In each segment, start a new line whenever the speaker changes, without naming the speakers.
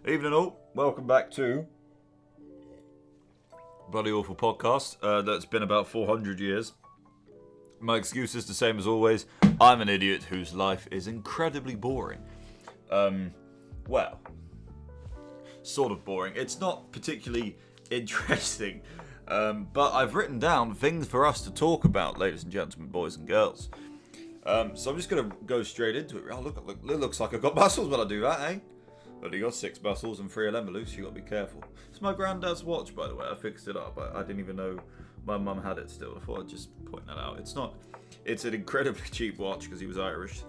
Evening all, welcome back to Bloody Awful Podcast that's been about 400 years. My excuse is the same as always. I'm an idiot whose life is incredibly boring. Well, sort of boring. It's not particularly interesting, but I've written down things for us to talk about, ladies and gentlemen, boys and girls. So I'm just going to go straight into it. Oh, look, it looks like I've got muscles when I do that, eh? But you got 6 muscles and 3 of them are loose, you got to be careful. It's my granddad's watch, by the way. I fixed it up. I didn't even know my mum had it still. I thought I'd just point that out. It's an incredibly cheap watch because he was Irish.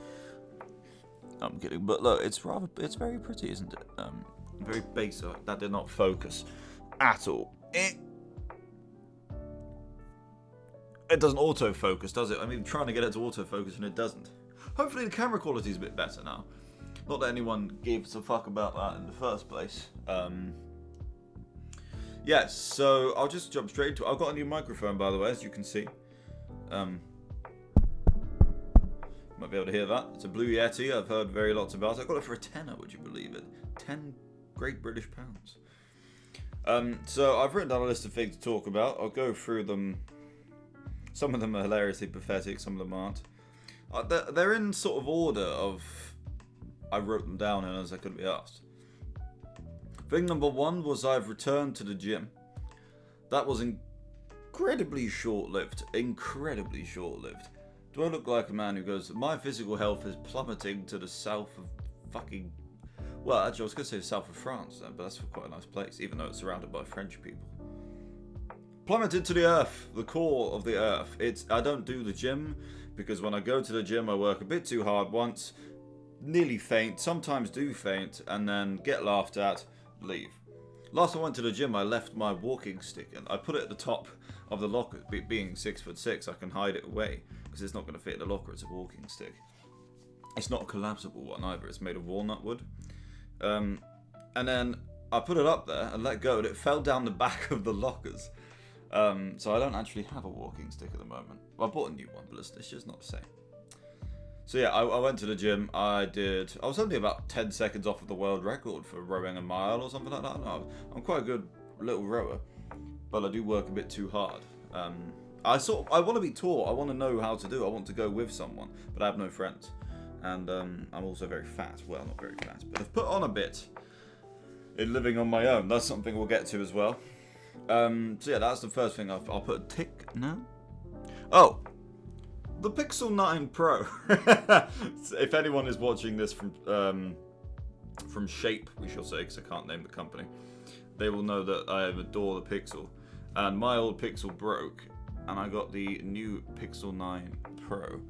I'm kidding, but look, it's very pretty, isn't it? Very basic. That did not focus at all. It doesn't autofocus, does it? I mean, trying to get it to autofocus and it doesn't. Hopefully the camera quality is a bit better now. Not that anyone gives a fuck about that in the first place. Yes, so I'll just jump straight to it. I've got a new microphone, by the way, as you can see. Might be able to hear that. It's a Blue Yeti. I've heard very lots about it. I got it for a tenner, would you believe it? 10 Great British pounds. So I've written down a list of things to talk about. I'll go through them. Some of them are hilariously pathetic, some of them aren't. They're in sort of order of I wrote them down and as I could be asked. Thing number 1 was I've returned to the gym. That was incredibly short-lived. Incredibly short-lived. Do I look like a man who goes, my physical health is plummeting to the south of fucking... Well, actually, I was going to say the south of France then, but that's quite a nice place, even though it's surrounded by French people. Plummeted to the earth, the core of the earth. I don't do the gym, because when I go to the gym, I work a bit too hard once, nearly faint, sometimes do faint, and then get laughed at, leave. Last time I went to the gym, I left my walking stick, and I put it at the top of the locker. Being 6'6", I can hide it away, because it's not going to fit in the locker, it's a walking stick. It's not a collapsible one either, it's made of walnut wood. And then I put it up there and let go, and it fell down the back of the lockers. So I don't actually have a walking stick at the moment. Well, I bought a new one, but it's just not the same. So yeah, I went to the gym. I was only about 10 seconds off of the world record for rowing a mile or something like that. No, I'm quite a good little rower, but I do work a bit too hard. I want to be taught. I want to know how to do. I want to go with someone, but I have no friends, and I'm also very fat. Well, not very fat, but I've put on a bit in living on my own. That's something we'll get to as well. So yeah, that's the first thing. I'll put a tick now. Oh. The Pixel 9 Pro. If anyone is watching this from Shape, we shall say, because I can't name the company, they will know that I adore the Pixel. And my old Pixel broke, and I got the new Pixel 9 Pro,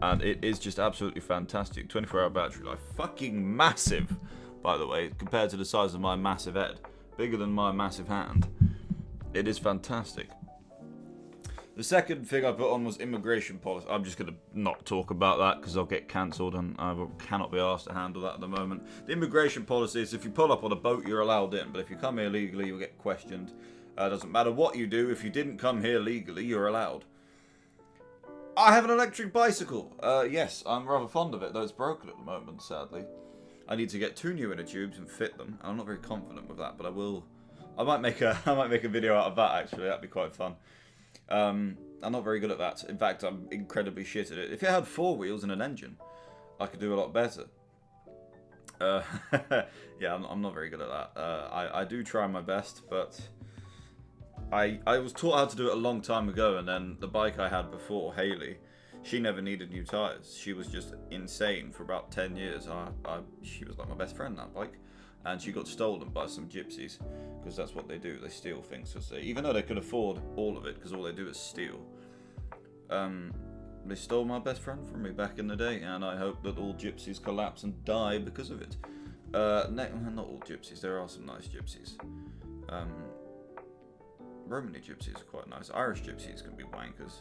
and it is just absolutely fantastic. 24-hour battery life, fucking massive, by the way, compared to the size of my massive head, bigger than my massive hand. It is fantastic. The second thing I put on was immigration policy. I'm just going to not talk about that because I'll get cancelled and I cannot be asked to handle that at the moment. The immigration policy is if you pull up on a boat, you're allowed in. But if you come here legally, you'll get questioned. Doesn't matter what you do. If you didn't come here legally, you're allowed. I have an electric bicycle. Yes, I'm rather fond of it, though it's broken at the moment, sadly. I need to get 2 new inner tubes and fit them. I'm not very confident with that, but I will. I might make a video out of that, actually. That'd be quite fun. I'm not very good at that. In fact, I'm incredibly shit at it. If it had 4 wheels and an engine, I could do a lot better. Yeah, I'm not very good at that. I do try my best, but I was taught how to do it a long time ago, and then the bike I had before, Haley, she never needed new tyres. She was just insane for about 10 years. She was like my best friend, that bike. And she got stolen by some gypsies, because that's what they do. They steal things, even though they could afford all of it, because all they do is steal. They stole my best friend from me back in the day, and I hope that all gypsies collapse and die because of it. Not all gypsies. There are some nice gypsies. Romany gypsies are quite nice. Irish gypsies can be wankers.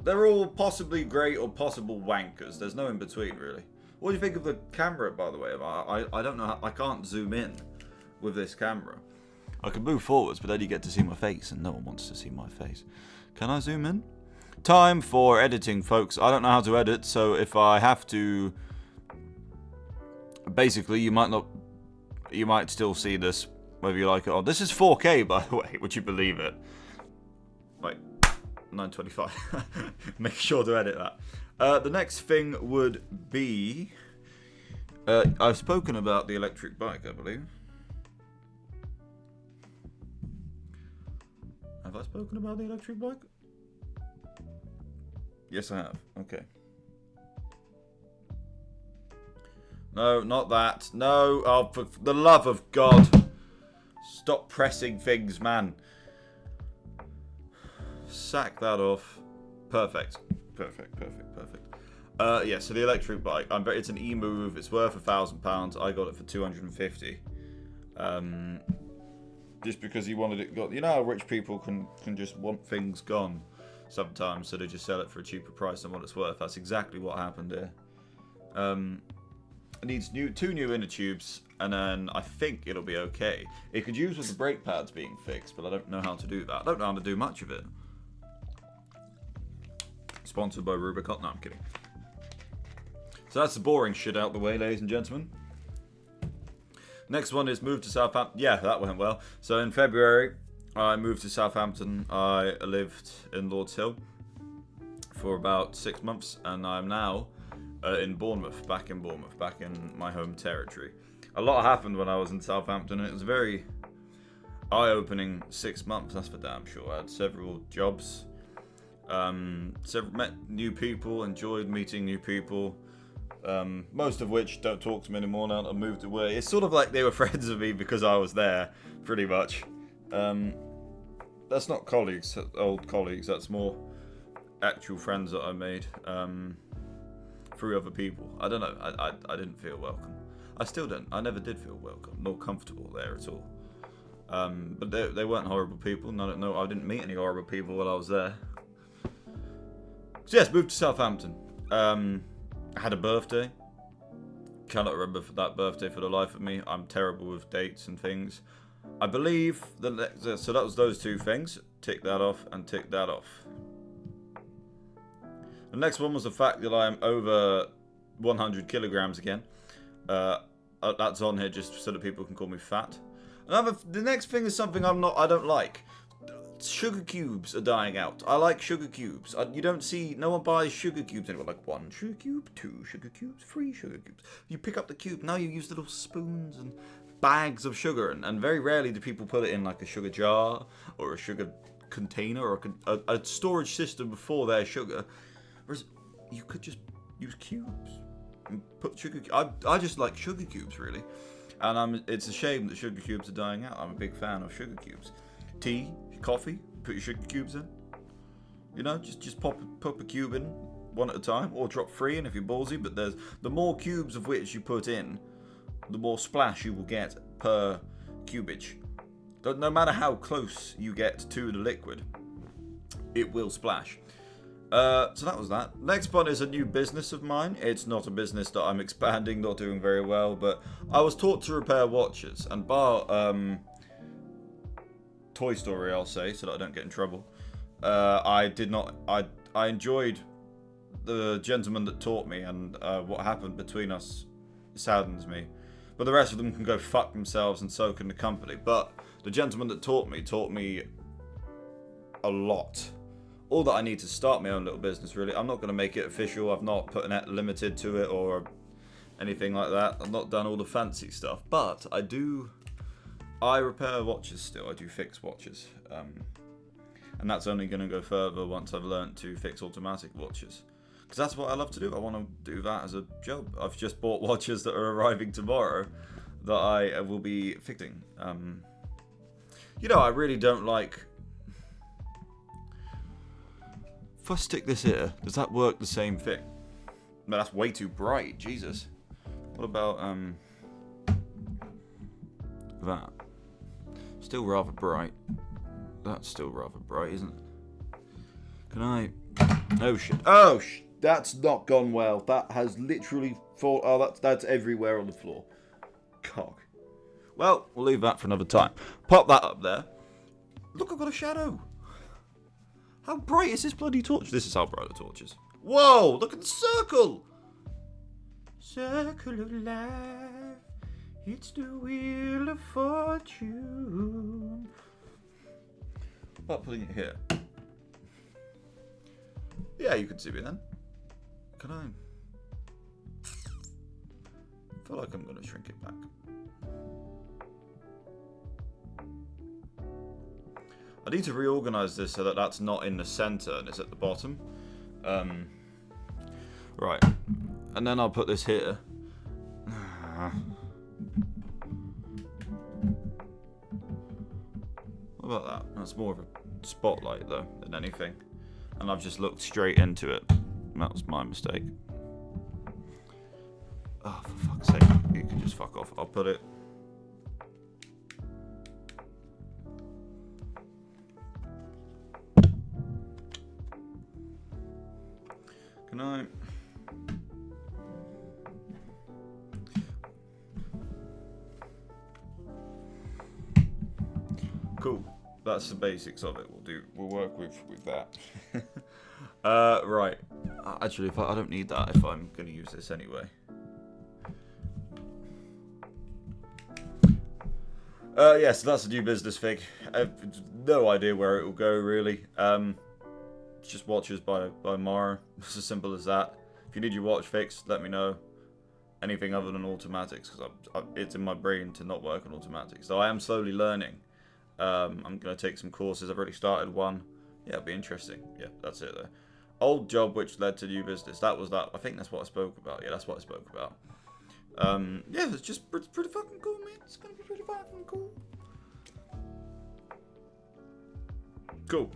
They're all possibly great or possible wankers. There's no in between, really. What do you think of the camera, by the way? I don't know. I can't zoom in with this camera. I can move forwards, but then you get to see my face, and no one wants to see my face. Can I zoom in? Time for editing, folks. I don't know how to edit, so if I have to... Basically, you might not you might still see this, whether you like it or not. This is 4K, by the way. Would you believe it? Wait, 925. Make sure to edit that. The next thing would be... I've spoken about the electric bike, I believe. Have I spoken about the electric bike? Yes, I have. Okay. No, not that. No, oh, for the love of God. Stop pressing things, man. Sack that off. Perfect. Perfect. Yeah, so the electric bike. It's an e-move. It's worth £1,000. I got it for 250. Just because he wanted it got. You know how rich people can just want things gone sometimes, so they just sell it for a cheaper price than what it's worth. That's exactly what happened here. It needs two new inner tubes, and then I think it'll be okay. It could use with the brake pads being fixed, but I don't know how to do that. I don't know how to do much of it. Sponsored by Rubicon. No, I'm kidding. So that's the boring shit out the way, ladies and gentlemen. Next one is move to Southampton. Yeah, that went well. So in February, I moved to Southampton. I lived in Lords Hill for about 6 months, and I'm now in Bournemouth, back in my home territory. A lot happened when I was in Southampton, and it was a very eye-opening 6 months, that's for damn sure. I had several jobs, met new people, enjoyed meeting new people, most of which don't talk to me anymore now that I've moved away. It's sort of like they were friends of me because I was there, pretty much. That's not colleagues, old colleagues, that's more actual friends that I made. Through other people. I don't know. I didn't feel welcome. I still don't. I never did feel welcome, nor comfortable there at all. But they weren't horrible people. No, I didn't meet any horrible people while I was there. So yes, moved to Southampton. I had a birthday. Cannot remember that birthday for the life of me. I'm terrible with dates and things. I believe so that was those two things. Tick that off and tick that off. The next one was the fact that I am over 100 kilograms again. That's on here just so that people can call me fat. The next thing is something I don't like. Sugar cubes are dying out. I like sugar cubes. No one buys sugar cubes anymore. Like 1 sugar cube, 2 sugar cubes, 3 sugar cubes. You pick up the cube, now you use little spoons and bags of sugar. And very rarely do people put it in like a sugar jar or a sugar container or a storage system before their sugar. Whereas you could just use cubes and put sugar. I just like sugar cubes really, and it's a shame that sugar cubes are dying out. I'm a big fan of sugar cubes. Tea, coffee, put your sugar cubes in. You know, just pop a cube in one at a time, or drop 3 in if you're ballsy. But the more cubes of which you put in, the more splash you will get per cubage. No matter how close you get to the liquid, it will splash. So that was that. Next one is a new business of mine. It's not a business that I'm expanding, not doing very well, but I was taught to repair watches, and bar Toy Story, I'll say, so that I don't get in trouble. I enjoyed the gentleman that taught me, and what happened between us saddens me. But the rest of them can go fuck themselves, and so can the company. But the gentleman that taught me a lot. All that I need to start my own little business, really. I'm not going to make it official. I've not put a limited to it or anything like that. I've not done all the fancy stuff. But I repair watches still. I do fix watches. And that's only going to go further once I've learnt to fix automatic watches. Because that's what I love to do. I want to do that as a job. I've just bought watches that are arriving tomorrow that I will be fixing. I really don't like... If I stick this here, does that work the same thing? No, that's way too bright, Jesus. What about, that? Still rather bright. That's still rather bright, isn't it? Can I... Oh, shit. That's not gone well. That has literally fallen... Oh, that's everywhere on the floor. Cock. Well, we'll leave that for another time. Pop that up there. Look, I've got a shadow. How bright is this bloody torch? This is how bright the torch is. Whoa, look at the circle. Circle of life. It's the wheel of fortune. What about putting it here? Yeah, you can see me then. Can I? I feel like I'm going to shrink it back. I need to reorganize this so that that's not in the center and it's at the bottom. Right. And then I'll put this here. What about that? That's more of a spotlight though than anything. And I've just looked straight into it. That was my mistake. Oh, for fuck's sake. You can just fuck off. I'll put it... Can I... Cool. That's the basics of it. We'll work with that. Right. Actually, I don't need that if I'm going to use this anyway. Yeah, so that's a new business fig. I've no idea where it will go, really. It's just watches by Mara. It's as simple as that. If you need your watch fixed, let me know. Anything other than automatics, because it's in my brain to not work on automatics. So I am slowly learning. I'm going to take some courses. I've already started one. Yeah, it'll be interesting. Yeah, that's it there. Old job which led to new business. That was that. I think that's what I spoke about. Yeah, that's what I spoke about. Yeah, it's just pretty fucking cool, man. It's going to be pretty fucking cool. Cool.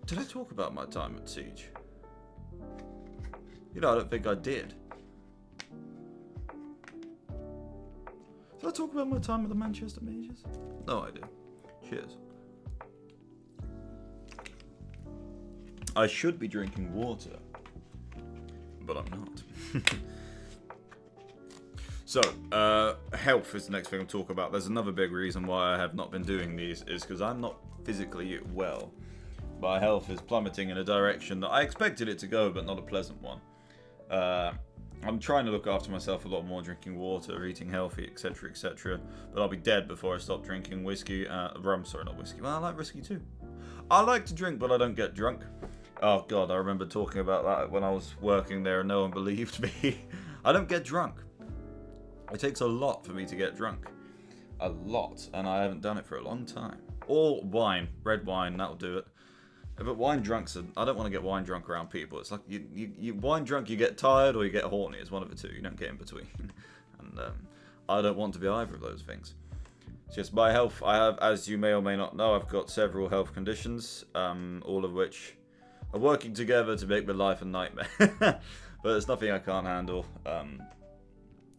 Did I talk about my time at Siege? You know, I don't think I did. Did I talk about my time at the Manchester Majors? No idea. Cheers. I should be drinking water, but I'm not. So, health is the next thing I'll talk about. There's another big reason why I have not been doing these is because I'm not physically well. My health is plummeting in a direction that I expected it to go, but not a pleasant one. I'm trying to look after myself a lot more, drinking water, eating healthy, etc., etc. But I'll be dead before I stop drinking whiskey. Rum, sorry, not whiskey. Well, I like whiskey too. I like to drink, but I don't get drunk. Oh God, I remember talking about that when I was working there and no one believed me. I don't get drunk. It takes a lot for me to get drunk. A lot, and I haven't done it for a long time. Or wine, red wine, that'll do it. But wine drunks, I don't want to get wine drunk around people. It's like you wine drunk, you get tired or you get horny. It's one of the two. You don't get in between. And I don't want to be either of those things. It's just my health. I have, as you may or may not know, I've got several health conditions, all of which are working together to make my life a nightmare. But it's nothing I can't handle.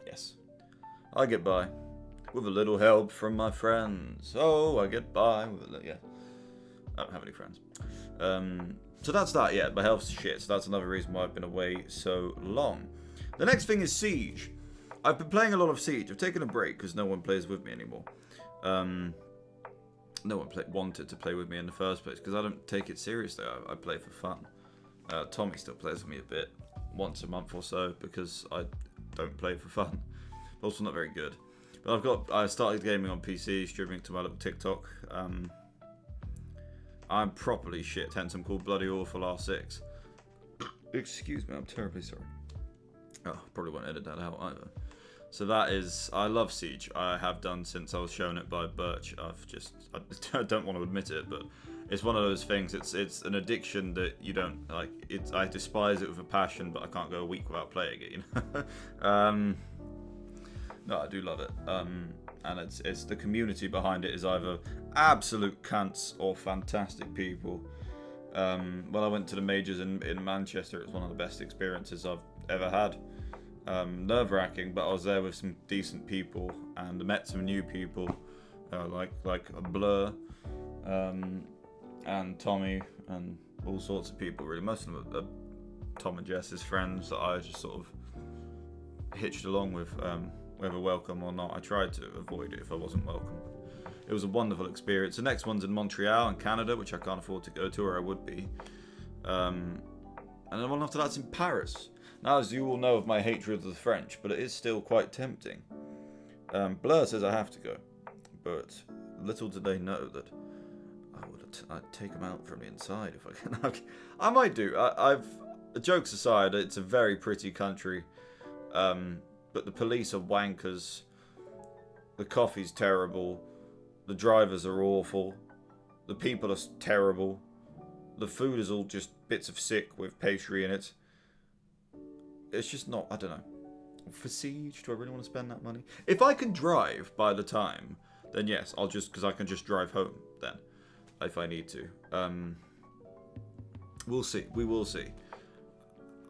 Yes, I get by with a little help from my friends. Oh, I get by with a little, yeah. I don't have any friends. So that's that, yeah. My health's shit, so that's another reason why I've been away so long. The next thing is Siege. I've been playing a lot of Siege. I've taken a break because no one plays with me anymore. No one wanted to play with me in the first place because I don't take it seriously. I play for fun. Tommy still plays with me a bit, once a month or so, because I don't play for fun. Also not very good. But I started gaming on PC, streaming to my little TikTok. I'm properly shit, hence I'm called Bloody Awful R6. Excuse me, I'm terribly sorry. Oh, probably won't edit that out either. So that is, I love Siege. I have done since I was shown it by Birch. I don't want to admit it, but it's one of those things. It's an addiction that you don't like. I despise it with a passion, but I can't go a week without playing it. You know. No, I do love it. And it's the community behind it is either absolute cunts or fantastic people. When I went to the majors in Manchester, it was one of the best experiences I've ever had. Nerve-wracking, but I was there with some decent people and met some new people, like a Blur, and Tommy, and all sorts of people. Really, most of them are Tom and Jess's friends that I just sort of hitched along with. Whether welcome or not, I tried to avoid it if I wasn't welcome. It was a wonderful experience. The next one's in Montreal in Canada, which I can't afford to go to, or I would be. And then one after that's in Paris. Now, as you all know of my hatred of the French, but it is still quite tempting. Blur says I have to go, but little do they know that I'd take them out from the inside if I can. I might do. Jokes aside, it's a very pretty country, but the police are wankers. The coffee's terrible. The drivers are awful. The people are terrible. The food is all just bits of sick with pastry in it. It's just not, I don't know. For Siege, do I really want to spend that money? If I can drive by the time, then yes, I'll just, because I can just drive home then, if I need to. We'll see. We will see.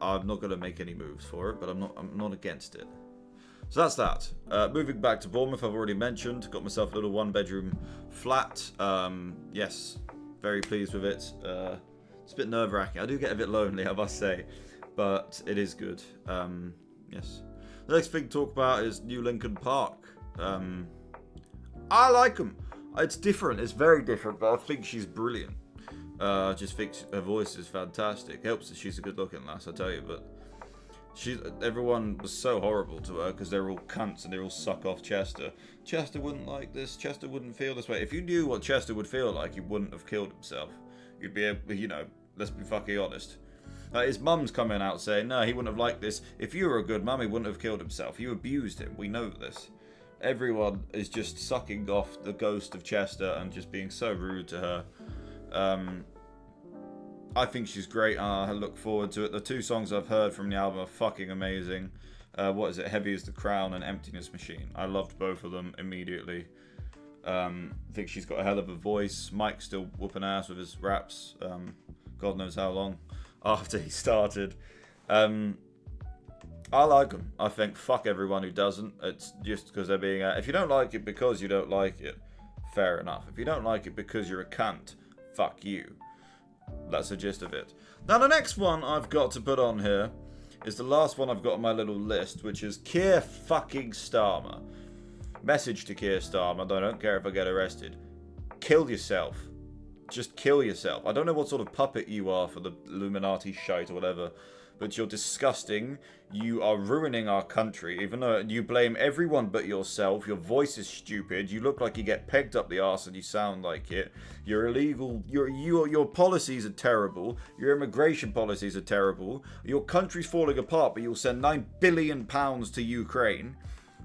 I'm not going to make any moves for it, but I'm not against it. So that's that. Moving back to Bournemouth, I've already mentioned. Got myself a little one-bedroom flat. Yes, very pleased with it. It's a bit nerve-wracking. I do get a bit lonely, I must say, but it is good. Yes. The next thing to talk about is New Lincoln Park. I like them. It's different. It's very different, but I think she's brilliant. I just think her voice is fantastic. Helps that she's a good-looking lass, I tell you, but everyone was so horrible to her because they're all cunts and they all suck off Chester. Chester wouldn't like this. Chester wouldn't feel this way. If you knew what Chester would feel like, he wouldn't have killed himself. You'd be able, let's be fucking honest. His mum's coming out saying, no, he wouldn't have liked this. If you were a good mum, he wouldn't have killed himself. You abused him. We know this. Everyone is just sucking off the ghost of Chester and just being so rude to her. I think she's great. I look forward to it. The two songs I've heard from the album are fucking amazing. What is it? Heavy as the Crown and Emptiness Machine. I loved both of them immediately. I think she's got a hell of a voice. Mike's still whooping ass with his raps. God knows how long after he started. I like them. I think fuck everyone who doesn't. It's just because they're being... if you don't like it because you don't like it, fair enough. If you don't like it because you're a cunt, fuck you. That's the gist of it. Now, the next one I've got to put on here is the last one I've got on my little list, which is Keir fucking Starmer. Message to Keir Starmer, I don't care if I get arrested. Kill yourself. Just kill yourself. I don't know what sort of puppet you are for the Illuminati shite or whatever, but you're disgusting. You are ruining our country, even though you blame everyone but yourself. Your voice is stupid. You look like you get pegged up the arse and you sound like it. You're illegal. Your policies are terrible. Your immigration policies are terrible. Your country's falling apart, but you'll send £9 billion to Ukraine.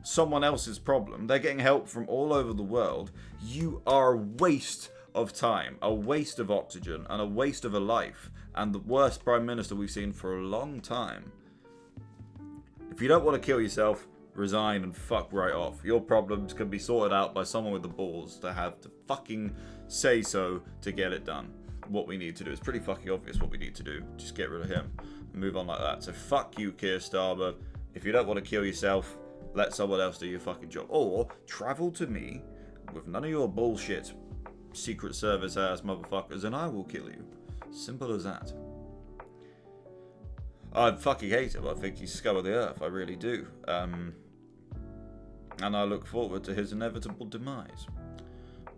Someone else's problem. They're getting help from all over the world. You are a waste of time, a waste of oxygen, and a waste of a life, and the worst Prime Minister we've seen for a long time. If you don't want to kill yourself, resign and fuck right off. Your problems can be sorted out by someone with the balls to have to fucking say so to get it done. What we need to do, it's pretty fucking obvious what we need to do. Just get rid of him and move on like that. So fuck you, Keir Starmer. If you don't want to kill yourself, let someone else do your fucking job. Or travel to me with none of your bullshit Secret Service ass motherfuckers and I will kill you. Simple as that. I fucking hate him. I think he's scum of the earth. I really do. And I look forward to his inevitable demise.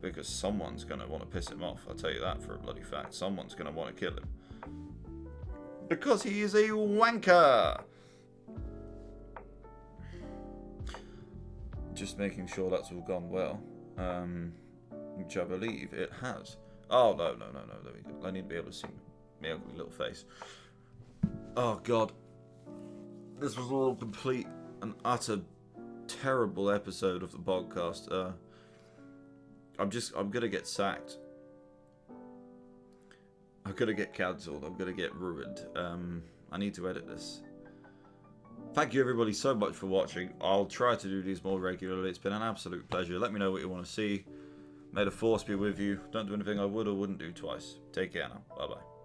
Because someone's going to want to piss him off. I'll tell you that for a bloody fact. Someone's going to want to kill him. Because he is a wanker. Just making sure that's all gone well. Which I believe it has. Oh, no. There we go. I need to be able to see my ugly little face. Oh, God. This was all complete and utter terrible episode of the podcast. I'm going to get sacked. I'm going to get cancelled. I'm going to get ruined. I need to edit this. Thank you, everybody, so much for watching. I'll try to do these more regularly. It's been an absolute pleasure. Let me know what you want to see. May the force be with you. Don't do anything I would or wouldn't do twice. Take care now. Bye-bye.